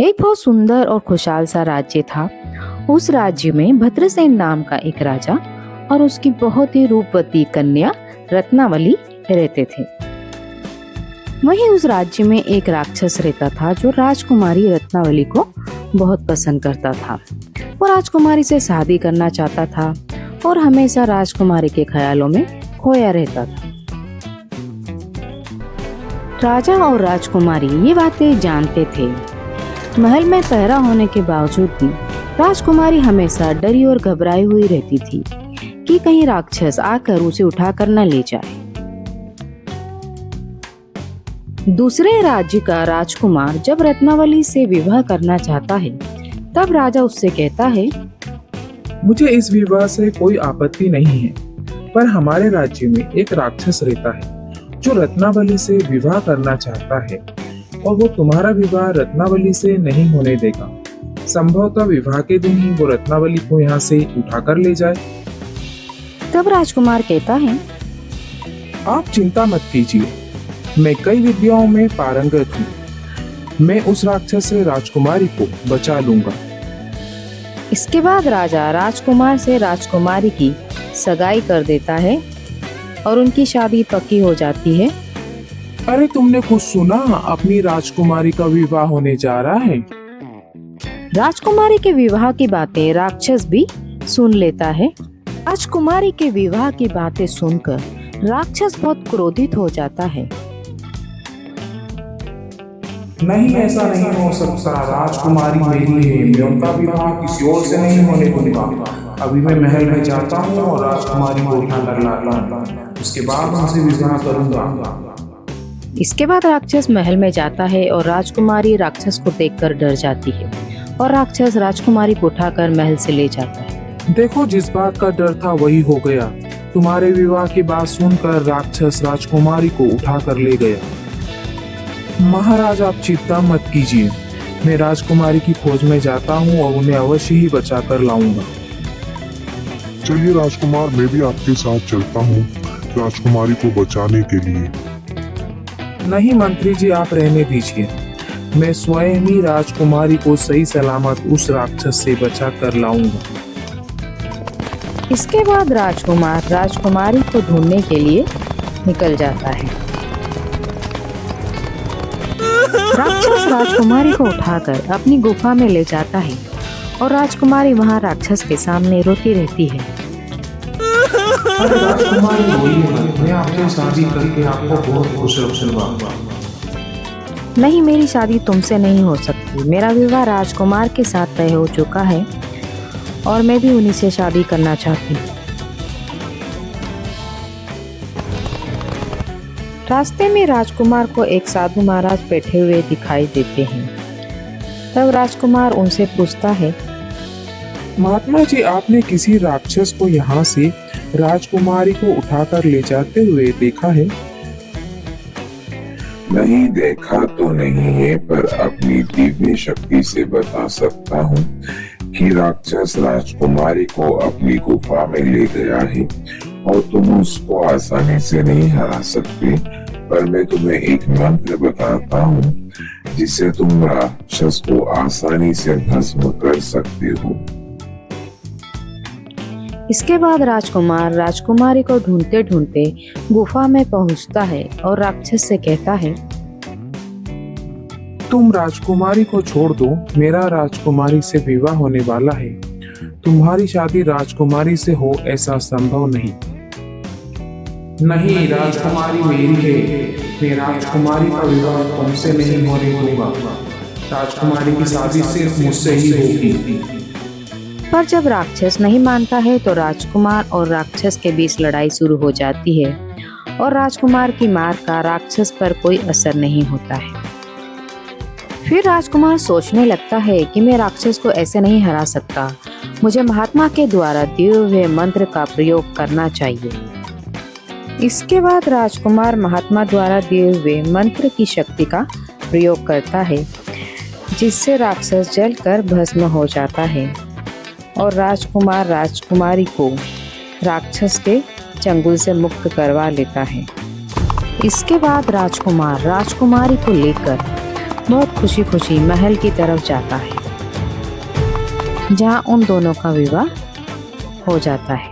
एक बहुत सुंदर और खुशहाल सा राज्य था। उस राज्य में भद्रसेन नाम का एक राजा और उसकी बहुत ही रूपवती कन्या रत्नावली रहते थे। वहीं उस राज्य में एक राक्षस रहता था जो राजकुमारी रत्नावली को बहुत पसंद करता था। वो राजकुमारी से शादी करना चाहता था और हमेशा राजकुमारी के ख्यालों में खोया रहता था। राजा और राजकुमारी ये बातें जानते थे। महल में पहरा होने के बावजूद भी राजकुमारी हमेशा डरी और घबराई हुई रहती थी कि कहीं राक्षस आकर उसे उठाकर न ले जाए। दूसरे राज्य का राजकुमार जब रत्नावली से विवाह करना चाहता है तब राजा उससे कहता है, मुझे इस विवाह से कोई आपत्ति नहीं है, पर हमारे राज्य में एक राक्षस रहता है जो रत्नावली से विवाह करना चाहता है और वो तुम्हारा विवाह रत्नावली से नहीं होने देगा। संभवतः विवाह के दिन ही वो रत्नावली को यहाँ से उठाकर ले जाए। तब राजकुमार कहता है, आप चिंता मत कीजिए, मैं कई विद्याओं में पारंगत हूँ। मैं उस राक्षस से राजकुमारी को बचा लूंगा। इसके बाद राजा राजकुमार से राजकुमारी की सगाई कर देता है और उनकी शादी पक्की हो जाती है। अरे तुमने कुछ सुना? अपनी राजकुमारी का विवाह होने जा रहा है। राजकुमारी के विवाह की बातें राक्षस भी सुन लेता है। राजकुमारी के विवाह की बातें सुनकर राक्षस बहुत क्रोधित हो जाता है। नहीं, ऐसा नहीं हो सकता। राजकुमारी मेरी है, मैं उनका विवाह किसी और से नहीं होने दूंगा। अभी मैं महल में जाता हूँ और राजकुमारी को उठाकर लाता हूँ, उसके बाद उनसे विवाह करूंगा। इसके बाद राक्षस महल में जाता है और राजकुमारी राक्षस को देखकर डर जाती है और राक्षस राजकुमारी को उठाकर महल से ले जाता है। देखो, जिस बात का डर था वही हो गया। तुम्हारे विवाह की बात सुनकर राक्षस राजकुमारी को उठाकर ले गया। महाराज, आप चिंता मत कीजिए, मैं राजकुमारी की खोज में जाता हूँ और उन्हें अवश्य ही बचा कर लाऊंगा। चलिए राजकुमार, मैं भी आपके साथ चलता हूँ राजकुमारी को बचाने के लिए। नहीं मंत्री जी, आप रहने दीजिए। मैं स्वयं ही राजकुमारी को सही सलामत उस राक्षस से बचा कर लाऊंगा। इसके बाद राजकुमार राजकुमारी को ढूंढने के लिए निकल जाता है। राक्षस राजकुमारी को उठाकर अपनी गुफा में ले जाता है और राजकुमारी वहां राक्षस के सामने रोती रहती है। अरे राजकुमारी, रोइए मत, मैं आपसे शादी करके आपको बहुत खुश रखूंगा। नहीं, मेरी शादी तुमसे नहीं हो सकती। मेरा विवाह राजकुमार के साथ तय हो चुका है और मैं भी उन्हीं से शादी करना चाहती हूँ। रास्ते में राजकुमार को एक साधु महाराज बैठे हुए दिखाई देते हैं। तब राजकुमार उनसे पूछता है, महात्मा जी, आपने किसी राक्षस को यहाँ से राजकुमारी को उठाकर ले जाते हुए देखा है? नहीं, देखा तो नहीं है, पर अपनी दिव्य शक्ति से बता सकता हूँ कि राक्षस राजकुमारी को अपनी गुफा में ले गया है और तुम उसको आसानी से नहीं हरा सकते। पर मैं तुम्हें एक मंत्र बताता हूँ जिससे तुम राक्षस को आसानी से भस्म कर सकते हो। इसके बाद राजकुमार राजकुमारी को ढूंढते ढूंढते गुफा में पहुंचता है और राक्षस से कहता है, तुम राजकुमारी को छोड़ दो, मेरा राजकुमारी से विवाह होने वाला है। तुम्हारी शादी राजकुमारी से हो ऐसा संभव नहीं। नहीं, राजकुमारी मेरी है, मैं राजकुमारी का विवाह तुमसे नहीं होने दूंगा। राजकुमारी की शादी सिर्फ मुझसे ही होगी। पर जब राक्षस नहीं मानता है तो राजकुमार और राक्षस के बीच लड़ाई शुरू हो जाती है और राजकुमार की मार का राक्षस पर कोई असर नहीं होता है। फिर राजकुमार सोचने लगता है कि मैं राक्षस को ऐसे नहीं हरा सकता, मुझे महात्मा के द्वारा दिए हुए मंत्र का प्रयोग करना चाहिए। इसके बाद राजकुमार महात्मा द्वारा दिए हुए मंत्र की शक्ति का प्रयोग करता है, जिससे राक्षस जलकर भस्म हो जाता है और राजकुमार राजकुमारी को राक्षस के चंगुल से मुक्त करवा लेता है। इसके बाद राजकुमार राजकुमारी को लेकर बहुत खुशी खुशी महल की तरफ जाता है, जहां उन दोनों का विवाह हो जाता है।